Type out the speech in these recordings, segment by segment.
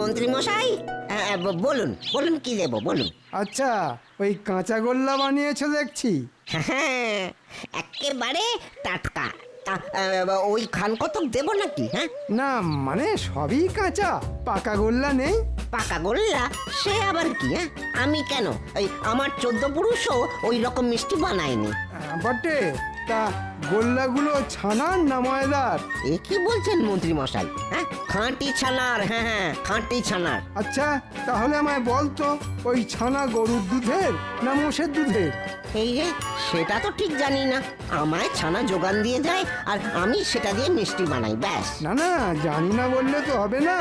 মন্ত্রী মশাই, বলুন বলুন কি দেবো বলুন। আচ্ছা, ওই কাঁচা গোল্লা বানিয়েছো দেখছি। হ্যাঁ, একেবারে টাটকা। তা, ওই খান কতক দেবো নাকি? হ্যাঁ, না মানে সবই কাঁচা, পাকা গোল্লা নেই? পাকা গোল্লা সে আবার কি? হ্যাঁ, আমি কেন, ওই আমার 14 পুরুষও ওই রকম মিষ্টি বানায়নি। বটে, তা গোল্লাগুলো ছানার না ময়দার? এ কি বলছেন মন্ত্রী মশাই? হ্যাঁ, খাঁটি ছানার। হ্যাঁ হ্যাঁ, খাঁটি ছানার। আচ্ছা, তাহলে আমায় বলতো ওই ছানা গরুর দুধের না মোষের দুধের? এই রে, সেটা তো ঠিক জানি না। আমায় ছানা যোগান দিয়ে যায় আর আমি সেটা দিয়ে মিষ্টি বানাই, ব্যাস। না না, জানি না বললে তো হবে না।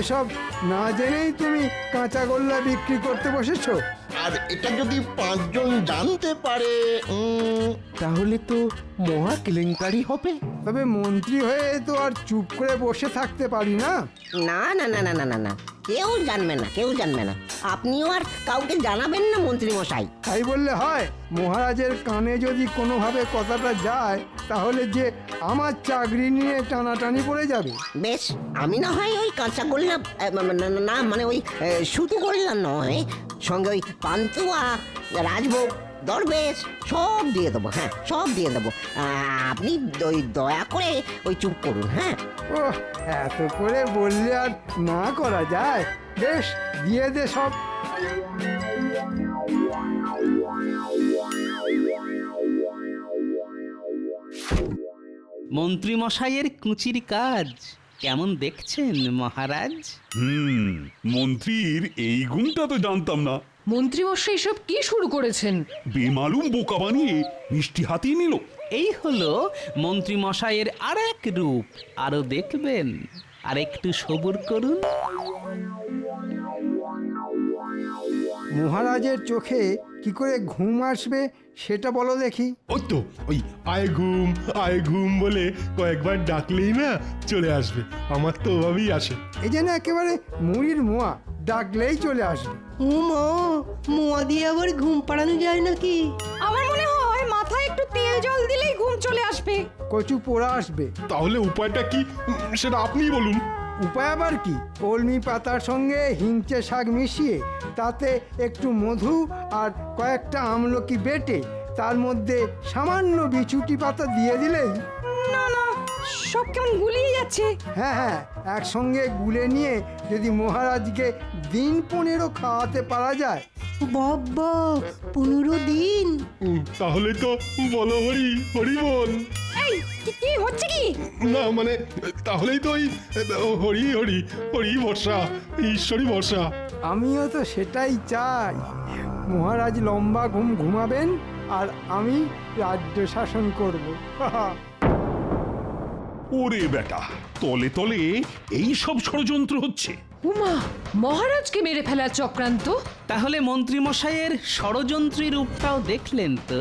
এসব না জেনেই তুমি কাঁচা গোল্লা বিক্রি করতে বসেছো। আর এটা যদি 5 জন জানতে পারে, তাহলে তো মহা কেলেঙ্কারি হবে। তবে মন্ত্রী হয়ে তো আর চুপ করে বসে থাকতে পারি না। না না না না না না না, কেউ জানবে না, কেউ জানবে না। আপনিও আর কাউকে জানাবেন না মন্ত্রী মশাই। তাই বললে হয়? মহারাজের কানে যদি কোনোভাবে কথাটা যায়, তাহলে যে আমার চাকরি নিয়ে টানাটানি পড়ে যাবে। বেশ, আমি না হয় ওই কাঁচা গোল্লা, না মানে ওই শুধু গোল্লা নয়, সঙ্গে ওই পান্তুয়া, রাজভোগ, দরবেশ সব দিয়ে দেবো। হ্যাঁ, সব দিয়ে দেবো। আপনি ওই দয়া করে ওই চুপ করুন। হ্যাঁ, ও, এত করে বললে আর না করা যায়? বেশ, দিয়ে দে সব। মন্ত্রী মশাইয়ের কুচির কাজ কেমন দেখছেন মহারাজ? মন্ত্রীর এই গুণটা তো জানতাম না। মন্ত্রীমশাই সব কি শুরু করেছেন? বেমালুম বোকা বানিয়ে মিষ্টি হাতিয়ে নিল। এই হলো মন্ত্রী মশাইয়ের আর এক রূপ। আরো দেখবেন, আর একটু সবুর করুন। মহারাজের চোখে কি করে ঘুম আসবে সেটা বলো দেখি। ওই তো ওই আয় ঘুম বলে কয়েকবার ডাকলেই না চলে আসবে। আমার তো ওভাবেই আসে। এই যেন একেবারে মুড়ির মোয়া, ডাকলেই চলে আসবে। মোয়া দিয়ে আবার ঘুম পাড়ানো যায় নাকি? আমার মনে হয় মাথায় একটু তেল জল দিলেই ঘুম চলে আসবে। কচু পোড়া আসবে। তাহলে উপায়টা কি সেটা আপনিই বলুন। উপায় আবার কি? কলমি পাতার সঙ্গে হিংচে শাক মিশিয়ে তাতে একটু মধু আর কয়েকটা আমলকি বেটে তার মধ্যে সামান্য বিছুটি পাতা দিয়ে দিলেই। না না, সব কেমন গুলিয়ে যাচ্ছে। হ্যাঁ হ্যাঁ, একসঙ্গে গুলে নিয়ে যদি মহারাজকে দিন 15 খাওয়াতে পারা যায়। বাবা, 15 দিন? তাহলে তো বলো হরি হরি বল। এই কি হচ্ছে কি? না মানে তাহলেই তো ওই হরি হরি হরি ভরসা, ঈশ্বরী ভরসা। আমিও তো সেটাই চাই। মহারাজ লম্বা ঘুম ঘুমাবেন আর আমি রাজ্য শাসন করব। ওরে বেটা, তলে তলে এই সব ষড়যন্ত্র হচ্ছে। উমা, মহারাজকে মেরে ফেলার চক্রান্ত। তাহলে মন্ত্রী মশাইয়ের ষড়যন্ত্রী রূপটাও দেখলেন তো?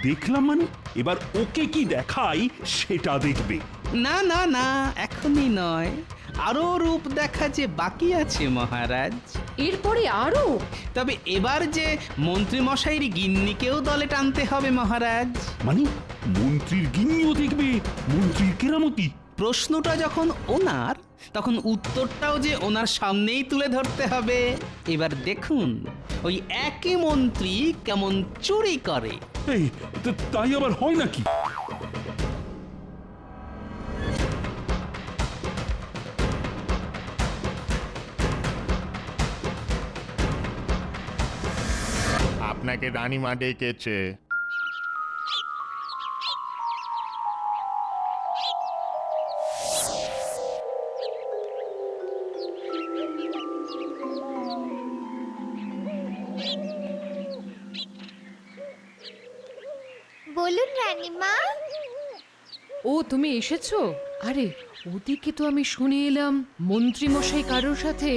দেখলাম মানে, এবার ওকে কি দেখাই সেটা দেখবে। না না না, এখনই নয়, আরো রূপ দেখা যে বাকি আছে মহারাজ। এরপরে আরো? তবে এবার যে মন্ত্রী মশাইয়ের গিন্নিকেও দলে টানতে হবে মহারাজ। মানে মন্ত্রীর গিন্নিও দেখবে মন্ত্রীর কেরামতি? প্রশ্নটা যখন ওনার, তখন উত্তরটাও যে ওনার সামনেই তুলে ধরতে হবে। এবার দেখুন ওই একই মন্ত্রী কেমন চুরি করে। এই তাই আবার হয় নাকি? আপনাকে রানীমা ডেকেছে। বলুন রানীমা। ও, তুমি এসেছো? আরে ওদিকে তো আমি শুনে এলাম মন্ত্রী মশাই কারোর সাথে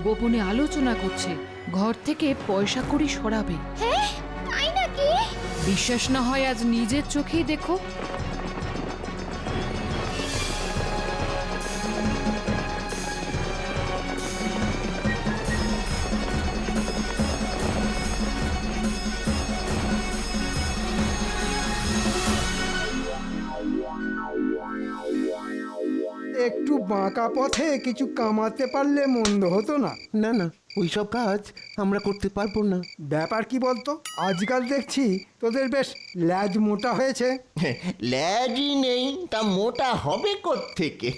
গোপনে আলোচনা করছে, ঘর থেকে পয়সা কড়ি সরাবে। হ্যাঁ, তাই নাকি? বিশ্বাস না হয় আজ নিজের চোখেই দেখো। একটু বাঁকা পথে কিছু কামাতে পারলে মন্দ হতো না। না না, ওইসব কাজ আমরা করতে পারবো না। ব্যাপার কি বলতো, আজকাল দেখছি তোদের বেশ ল্যাজ মোটা হয়েছে। ল্যাজই নেই তা মোটা হবে কোত্থেকে?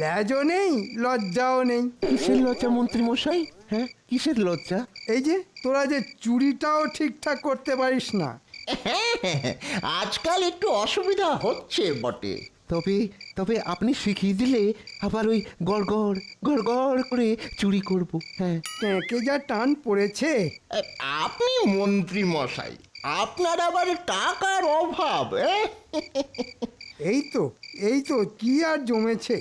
ল্যাজও নেই, লজ্জাও নেই। কিসের লজ্জা মন্ত্রী মশাই? হ্যাঁ, কিসের লজ্জা? এই যে তোরা যে চুরিটাও ঠিকঠাক করতে পারিস না। আজকাল একটু অসুবিধা হচ্ছে বটে। তবে তবে আপনি শিখিয়ে দিলে আবার ওই গড়গড় গড়গড় করে চুরি করব। হ্যাঁ, ট্যাঁকে যা টান পড়েছে। আপনি মন্ত্রী মশাই, আপনার আবার টাকার অভাব। এই তো কি আর জমেছে।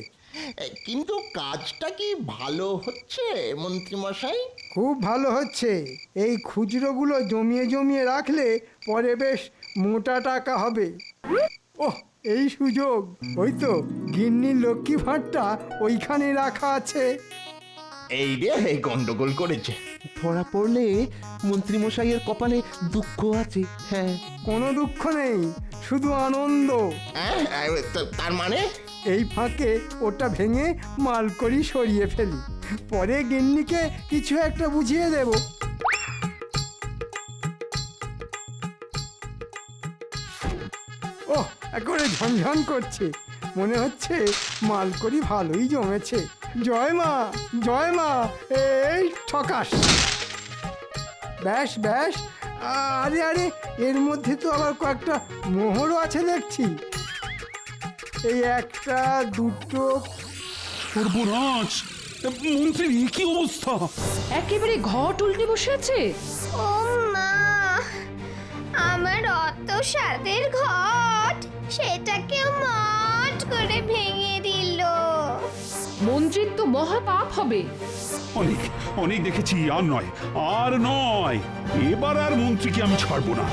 কিন্তু কাজটা কি ভালো হচ্ছে মন্ত্রী মশাই? খুব ভালো হচ্ছে। এই খুচরোগুলো জমিয়ে জমিয়ে রাখলে পরে বেশ মোটা টাকা হবে। ওহ, এই সুযোগ! ওই তো গিন্নির লক্ষ্মী ভাঁড়টা ওইখানে রাখা আছে। এই রে গন্ডগোল করেছে। ধরা পড়লে মন্ত্রী মশাইয়ের কপালে দুঃখ আছে। হ্যাঁ, কোনো দুঃখ নেই, শুধু আনন্দ। তার মানে? এই ফাঁকে ওটা ভেঙে মাল করি সরিয়ে ফেলি, পরে গিন্নিকে কিছু একটা বুঝিয়ে দেব। ওহ, একেবারে ঝনঝন করছে, মনে হচ্ছে মাল করি ভালোই জমেছে। জয় মা, জয় মা, এই ঠকাস। ব্যাস ব্যাস, আরে আরে, এর মধ্যে তো আবার কয়েকটা মোহরও আছে দেখছি। এই একটা, দুটো। সর্বনাশ! মন্ত্রীর কি অবস্থা! একেবারে ঘট উল্টে বসে আছে। ও মা, আমার অত স্বাদের ঘট সেটাকে মট করে ভেঙে দিল। মন্ত্রীর তো মহা পাপ হবে। অনেক অনেক দেখেছি, আর নয়, আর নয়। এবার আর মন্ত্রীকে আমি ছাড়বো না।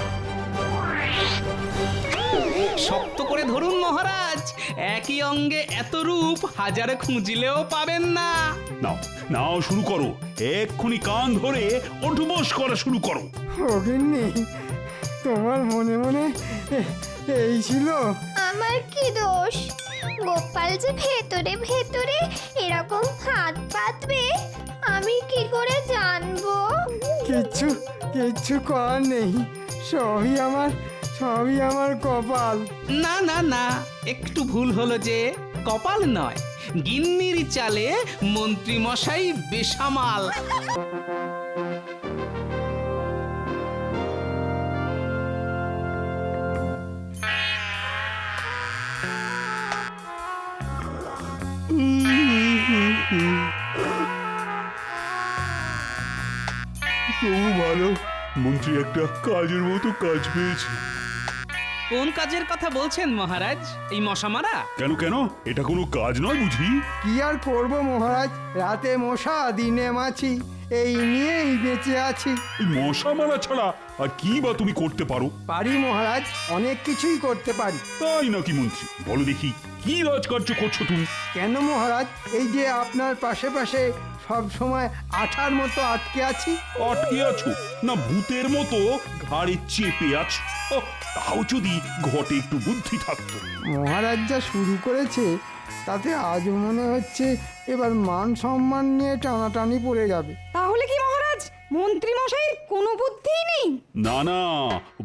শক্ত করে ধরুন মহারাজ, একই অঙ্গে এত রূপ হাজারে খুঁজলেও পাবেন না। নাও নাও, শুরু করো। এক্ষুনি কান ধরে ওঠবোস করা শুরু করো। ও গিন্নি, তোমার মনে মনে এই ছিল? আমার কি দোষ? গোপাল যে ভেতরে ভেতরে এরকম হাত পাতবে আমি কি করে জানবো? কিচ্ছু কিচ্ছু করার নেই, সবই আমার কপাল। না না না, একটু ভুল হলো যে। কপাল নয়, গিন্নির চালে মন্ত্রী মশাই বেসামাল। তবু ভালো, মন্ত্রী একটা কাজের মতো কাজ পেয়েছে। কোন কাজের কথা বলছেন মহারাজ? এই মশা মারা? কেন কেন, এটা কোনো কাজ নয় বুঝি? কি আর করব মহারাজ, রাতে মশা দিনে মাছি, এই নিয়েই বেঁচে আছি। এই মশা মারা ছাড়া আর কি বা তুমি করতে পারো? পারি মহারাজ, অনেক কিছুই করতে পারি। তাই নাকি মন্ত্রী? বলো দেখি, কি রাজকার্য করছো তুমি? কেন মহারাজ, এই যে আপনার পাশে পাশে সব সময় আঠার মতো আটকে আছি। আটকে আছো না ভূতের মতো ঘাড়ে চেপে আছো? ওহ, তাও যদি ঘটে একটু বুদ্ধি থাকতো। মহারাজ যা শুরু করেছে তাতে আজ মনে হচ্ছে এবার মান সম্মান নিয়ে টানাটানি পড়ে যাবে। তাহলে কি মহারাজ মন্ত্রী মশাইয়ের কোনো বুদ্ধিই নেই? না না,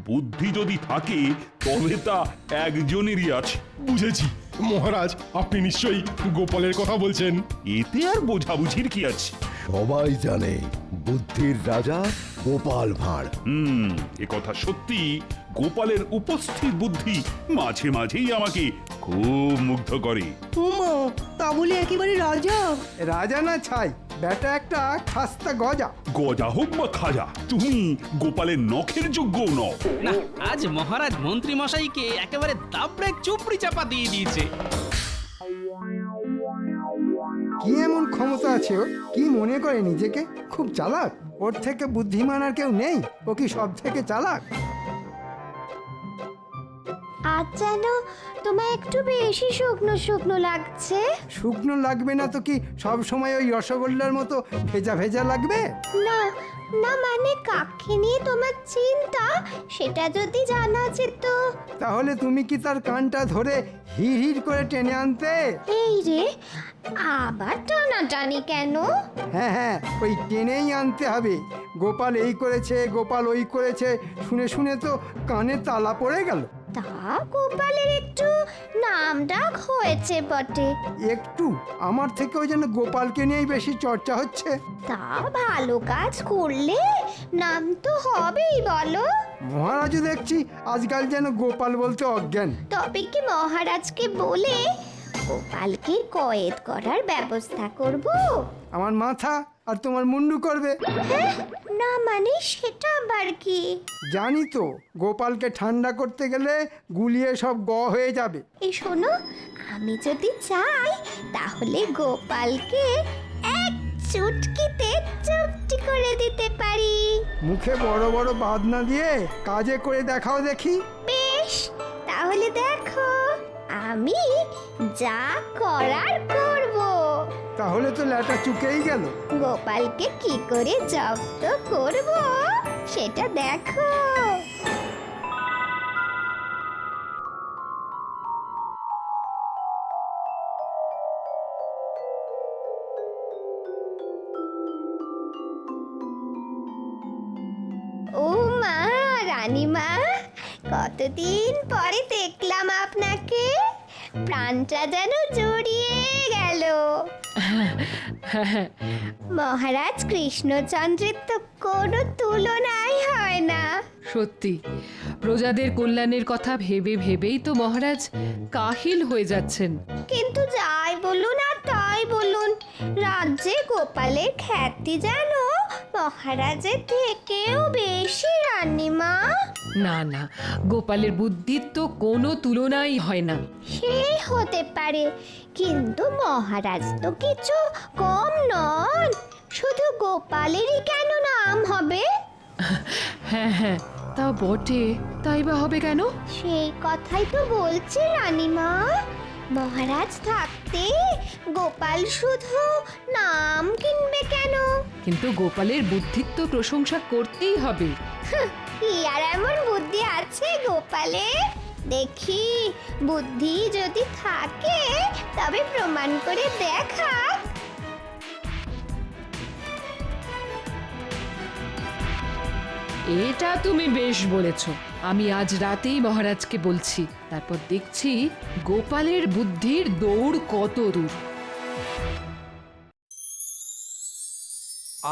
বুদ্ধি যদি থাকে তবে তা একজনেরই আছে। বুঝেছি মহারাজ, আপনি নিশ্চয়ই গোপালের কথা বলছেন। এতে আর বোঝাবুঝির কি আছে? সবাই জানে বুদ্ধির রাজা গোপাল ভাঁড়। এ কথা সত্যি। গোপালের উপস্থিত বুদ্ধি মাঝে মাঝেই আমাকে খুব মুগ্ধ করে। উমা, তা বলে একেবারে রাজা? রাজা না ছাই, বেটা একটা খাস্তা গজা। গজা হোক বা খাজা, তুমি গোপালের নখের যোগ্য নও। না, আজ মহারাজ মন্ত্রী মশাইকে একেবারে দাবড়ে চুপড়ি চাপা দিয়ে দিয়েছে। কি এমন ক্ষমতা আছে ওর? কি মনে করে নিজেকে? খুব চালাক। ওর থেকে বুদ্ধিমান আর কেউ নেই। ও কি সব থেকে চালাক? আজ যেন তোমায় একটু বেশি শুকনো শুকনো লাগছে। শুকনো লাগবে না তো কি সব সময় ওই রসগোল্লার মতো ভেজা ভেজা লাগবে? না না, মানে কাকে নিয়ে তোমার চিন্তা সেটা যদি জানা যেত। তাহলে তুমি কি তার কানটা ধরে হিড় হিড় করে টেনে আনতে? এই রে, আবার টানাটানি কেন? হ্যাঁ হ্যাঁ, ওই টেনেই আনতে হবে। গোপাল এই করেছে, গোপাল ওই করেছে, শুনে শুনে তো কানে তালা পড়ে গেল। তা গোপালের একটু নাম ডাক হয়েছে বটে। একটু আমার থেকে ওই যেন গোপালকে নিয়েই বেশি চর্চা হচ্ছে। তা ভালো কাজ করলে নাম তো হবেই বলো। মহারাজও দেখছি আজকাল যেন গোপাল বলতে অজ্ঞান। তবে কি মহারাজকে বলে গোপালকে কয়েদ করার ব্যবস্থা করব? আমার মাথা আর তোমার মুন্ডু করবে। হ্যাঁ, না মানে সেটা আবার কি? জানি তো, গোপালকে ঠান্ডা করতে গেলে গুলিয়ে সব হয়ে যাবে। এই শোনো, আমি যদি চাই তাহলে গোপালকে এক চুটকিতে চুপটি করে দিতে পারি। মুখে বড় বড় বাদ না দিয়ে কাজে করে দেখাও দেখি। বেশ, তাহলে দেখো আমি যা করার করব। তাহলে তো ল্যাটা চুকেই গেল। গোপালকে কি করে জব্দ করব সেটা দেখো। ও মা, রানীমা, কতদিন পরে দেখলাম আপনাকে। প্রাণটা যেন জড়িয়ে গেল। মহারাজ কৃষ্ণচন্দ্রের তো কোনো তুলনাই হয় না। সত্যি, প্রজাদের কল্যাণের কথা ভেবে ভেবেই তো মহারাজ কাহিল হয়ে যাচ্ছেন। কিন্তু যাই বলুন আর তাই বলুন, রাজ্যে গোপালের খ্যাতি যেন মহারাজের থেকেও বেশি, রানীমা। না না, গোপালের বুদ্ধির তো কোনো তুলনাই হয় না। সে হতে পারে, কিন্তু মহারাজ তো কিছু কম নন। শুধু গোপালেরই কেন নাম হবে? হ্যাঁ হ্যাঁ, তা বটে, তাই বা হবে কেন? সেই কথাই তো বলছি রানীমা। মহারাজ থাকতে গোপাল শুধু নাম কিনবে কেন? কিন্তু গোপালের বুদ্ধির তো প্রশংসা করতেই হবে। কি আর এমন বুদ্ধি আছে গোপালে? দেখি, বুদ্ধি যদি থাকে তবে প্রমাণ করে দেখা। এটা তুমি বেশ বলেছ। আমি আজ রাতেই মহারাজকে বলছি, তারপর দেখছি গোপালের বুদ্ধির দৌড় কত দূর।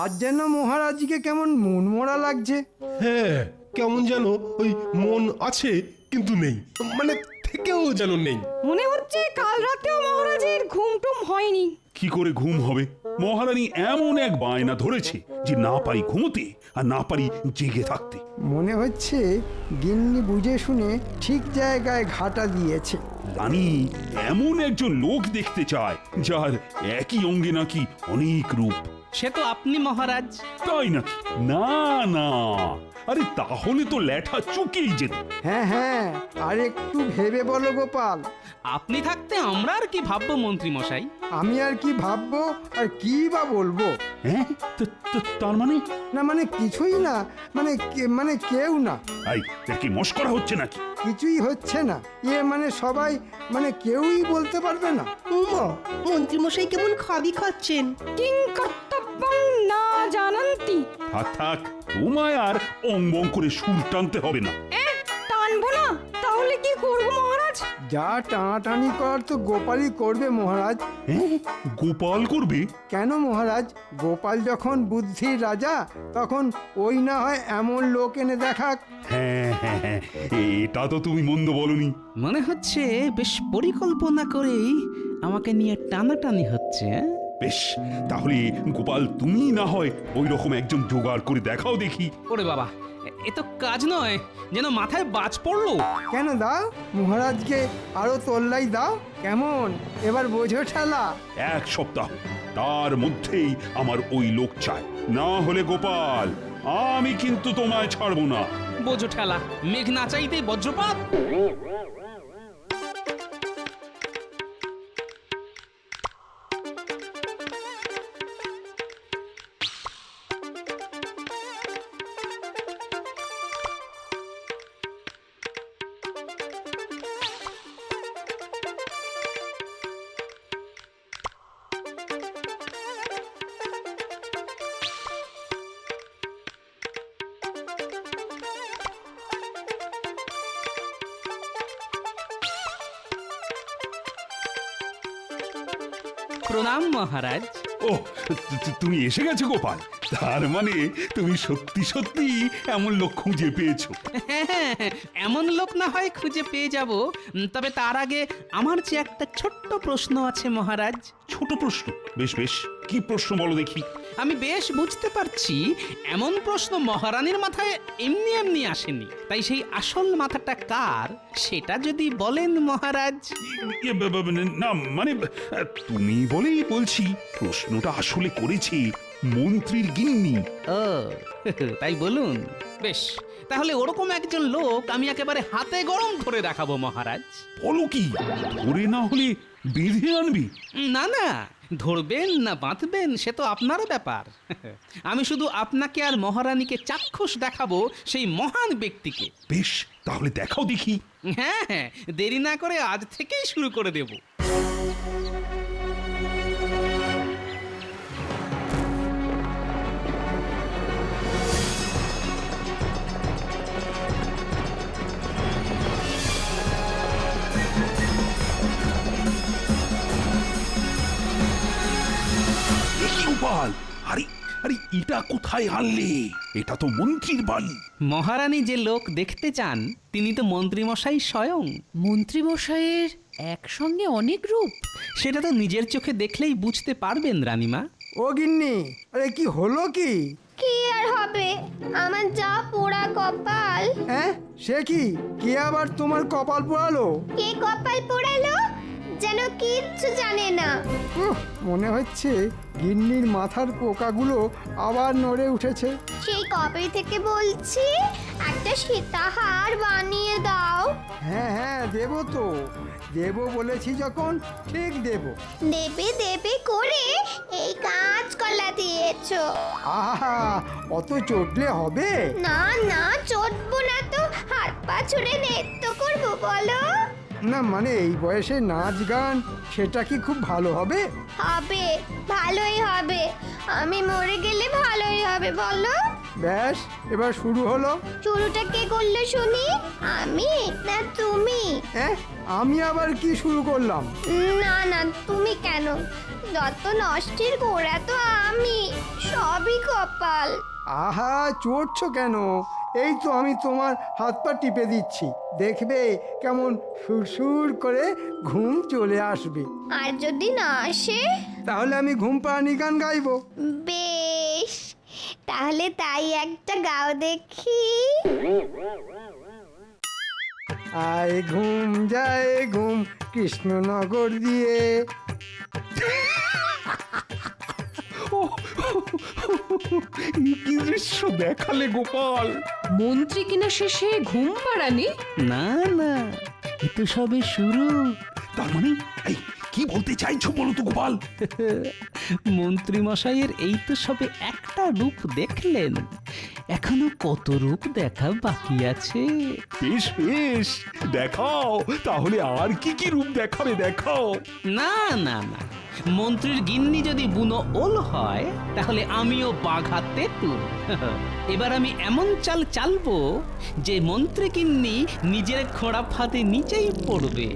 আজ যেন মহারাজকে কেমন মনমরা লাগছে। হ্যাঁ, কেমন যেন ওই মন আছে কিন্তু নেই, মানে থেকেও যেন নেই। মনে হচ্ছে কাল রাতেও মহারাজের ঘুম টুম হয়নি। কি করে ঘুম হবে? মহারানী এমন এক বায়না ধরেছে যে না পারি ঘুমোতে আর না পারি জেগে থাকতে। মনে হচ্ছে গিন্নি বুঝে শুনে ঠিক জায়গায় ঘাটা দিয়েছে। রানী এমন একজন লোক দেখতে চায় যার একই অঙ্গে নাকি অনেক রূপ। সে তো আপনি মহারাজ। তাই নাকি? না না, আরে তাহলে তো ল্যাঠা চুকেই যেত। হ্যাঁ হ্যাঁ, আর একটু ভেবে বলো গোপাল। আপনি থাকতে আমরা আর কি ভাববো মন্ত্রী মশাই? আমি আর কি ভাববো আর কি বা বলবো? হ্যাঁ, তার মানে? না মানে কিছুই না, মানে কেউ না। এই, এর কি মস্করা হচ্ছে নাকি? কিছুই হচ্ছে না। মানে সবাই, মানে কেউই বলতে পারবে না। উমা, মন্ত্রীমশাই কেমন খাবি খাচ্ছেন। কিং কর্তব্যং না জানান্তি। থাক, তোমায় আর অঙ্গং করে সুর টানতে হবে না। টানবো না, তাহলে কি করবো মহারাজ? যা টানাটানি করার তো গোপালই করবে মহারাজ। হ্যাঁ, গোপাল করবে? কেন মহারাজ, গোপাল যখন বুদ্ধির রাজা তখন ওই না হয় এমন লোক এনে দেখাক। হ্যাঁ হ্যাঁ হ্যাঁ, এটা তো তুমি মন্দ বলনি। মনে হচ্ছে বেশ পরিকল্পনা করেই আমাকে নিয়ে টানাটানি হচ্ছে। বেশ, তাহলে গোপাল তুমি না হয় ওই রকম একজন জোগাড় করে দেখাও দেখি। ওরে বাবা, এ তো কাজ নয়, যেন মাথায় বাজ পড়লো। কেন দাও, মহারাজকে আরো তোল্লাই দাও। কেমন এবার বোঝো ঠেলা? এক সপ্তাহ, তার মধ্যেই আমার ওই লোক চাই, না হলে গোপাল আমি কিন্তু তোমায় ছাড়বো না। বোঝো ঠেলা, মেঘ না চাইতেই বজ্রপাত। প্রণাম মহারাজ। ও তুমি এসে গেছো গোপাল, তার মানে তুমি সত্যি সত্যি এমন লোক খুঁজে পেয়েছো। হ্যাঁ, এমন লোক না হয় খুঁজে পেয়ে যাব, তবে তার আগে আমার যে একটা ছোট্ট প্রশ্ন আছে মহারাজ। ছোট প্রশ্ন? বেশ বেশ, কি প্রশ্ন বলো দেখি। আমি বেশ বুঝতে পারছি এমন প্রশ্ন মহারানীর মাথায় এমনি এমনি আসেনি, তাই সেই আসল মাথাটা কার সেটা যদি বলেন মহারাজ। না মানে তুমি বলেই বলছি, প্রশ্নটা আসলে করেছি মন্ত্রীর গিন্নি। ও তাই বলুন। বেশ, তাহলে ওরকম একজন লোক আমি একেবারে হাতে গরম করে দেখাবো মহারাজ। বলো কি, ধরে না হলে বেঁধে আনবি? না না, ধরবেন না বাঁধবেন সে তো আপনার ব্যাপার। আমি শুধু আপনাকে আর মহারানীকে চাক্ষুষ দেখাবো সেই মহান ব্যক্তিকে। বেশ, তাহলে দেখাও দেখি। হ্যাঁ হ্যাঁ, দেরি না করে আজ থেকেই শুরু করে দেব। দেখি গোপাল, আরে আরে এটা কোথায় আনলে? এটা তো মন্ত্রীর বাড়ি। মহারানী যে লোক দেখতে চান তিনি তো মন্ত্রীমশাই স্বয়ং। মন্ত্রীমশাইয়ের একসঙ্গে অনেক রূপ। সেটা তো নিজের চোখে দেখলেই বুঝতে পারবেন রানীমা। ও গিন্নি, আরে কি হলো কি? কি আর হবে, আমার যা পোড়া কপাল। হ্যাঁ, সে কি? কে আবার তোমার কপাল পোড়ালো? কে কপাল পোড়ালো যেন কিচ্ছু জানে না। উহ, মনে হচ্ছে গিন্নির মাথার পোকাগুলো আবার নড়ে উঠেছে। সেই কবে থেকে বলছি একটা সীতাহার বানিয়ে দাও। হ্যাঁ হ্যাঁ, দেবো তো, দেবো বলেছি যখন ঠিক দেবো। দেবে দেবে করে এই কাঁচকলা দিয়েছো। আহা, অত চটলে হবে? না না, চটবো না তো, হাত পা ছুড়ে নৃত্য করবো বলো। না মানে এই বয়সে নাচ গান সেটা কি খুব ভালো হবে? হবে, ভালোই হবে। আমি মরে গেলে ভালোই হবে বলো। ব্যাস, এবার শুরু হলো। শুরুটা কে করলো শুনি, আমি না তুমি? হ্যাঁ, আমি আবার কি শুরু করলাম? না না, তুমি কেন? যত নষ্টের গোড়া তো আমি, সবই কপাল। আহা, চড়ছো কেন? এই তো আমি তোমার হাত পা টিপে দিচ্ছি, দেখবে কেমন সুরসুর করে ঘুম চলে আসবে। আর যদি না আসে? তাহলে আমি ঘুম পাড়ানি গান গাইবো। বেশ, তাহলে তাই একটা গাও দেখি। আয় ঘুম যায় ঘুম কৃষ্ণনগর দিয়ে। কি দৃশ্য দেখালে গোপাল! মন্ত্রী কিনা শেষে ঘুম পাড়ানি? না না, এ তো সবে শুরু। তার মানে এই কি বলতে চাইছো বলো তো গোপাল? মন্ত্রীমশাইয়ের এই তো সবে একটা রূপ দেখলেন, এখনো কত রূপ দেখা বাকি আছে। বেশ বেশ, দেখাও তাহলে, আর কি কি রূপ দেখাবে দেখাও। না না না, মন্ত্রীর গিন্নি যদি বুনো ওল হয় তাহলে আমিও বাঘা তেঁতুল। এবার আমি এমন চাল চালবো যে মন্ত্রী গিন্নি নিজের খোঁড়া ফাঁদে নিচেই পড়বে।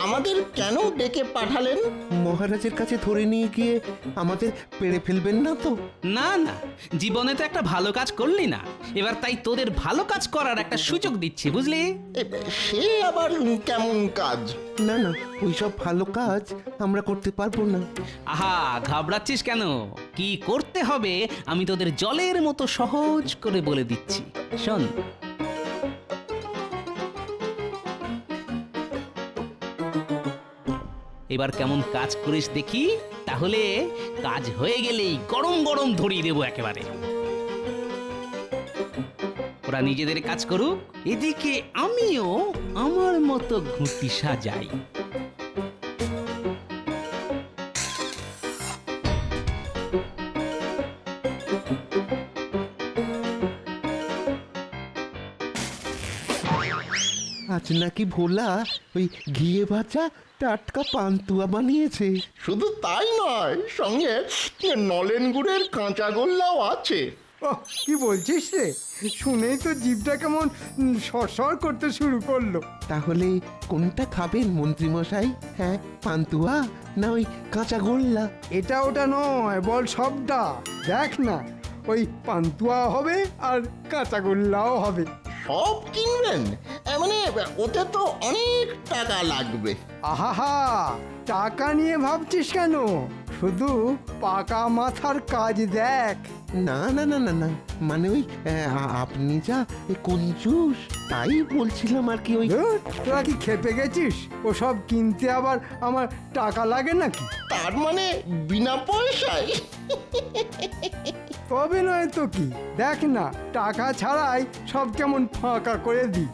আমাদের কেন ডেকে পাঠালেন? মহারাজের কাছে ধরে নিয়ে গিয়ে আমাদের পেড়ে ফেলবেন না তো? না না, জীবনে তো একটা ভালো কাজ করলি না, এবার তাই তোদের ভালো কাজ করার একটা সুযোগ দিচ্ছি, বুঝলি? সে আবার কেমন কাজ? না না, ওইসব ভালো কাজ আমরা করতে পারবো না। আহা, ঘাবড়াচ্ছিস কেন? কি করতে হবে আমি তোদের জলের মতো সহজ করে বলে দিচ্ছি, শোন। এবার কেমন কাজ করিস দেখি, তাহলে কাজ হয়ে গেলেই গরম গরম ধরিয়ে দেবো একেবারে। ওরা নিজেদের কাজ করুক, এদিকে আমিও আমার মতো ঘুঁটি সাজাই। আজ নাকি ভোলা ওই ঘিয়ে ভাজা টাটকা পান্তুয়া বানিয়েছে। শুধু তাই নয়, সঙ্গে নলেন গুড়ের কাঁচা গোল্লাও আছে। ওহ, কি বলছিস রে? শুনেই তো জিভটা কেমন সরসর করতে শুরু করলো। তাহলে কোনটা খাবেন মন্ত্রীমশাই? হ্যাঁ, পান্তুয়া না ওই কাঁচা গোল্লা? এটা ওটা নয়, বল সবটা। দেখ না, ওই পান্তুয়া হবে আর কাঁচাগোল্লাও হবে। সব কিনবেন? মানে ওতে তো অনেক টাকা লাগবে। আহা, টাকা নিয়ে ভাবছিস কেন? শুধু পাকা মাথার কাজ দেখ। না না না না না, মানে ওই আপনি যা কঞ্জুস, তাই বলছিলাম আর কি। ওই ধুর, তোরা কি খেপে গেছিস? ওসব কিনতে আবার আমার টাকা লাগে নাকি? তার মানে বিনা পয়সায়? তবে নয় তো কি, দেখ না, টাকা ছাড়াই সব কেমন ফাঁকা করে দিই।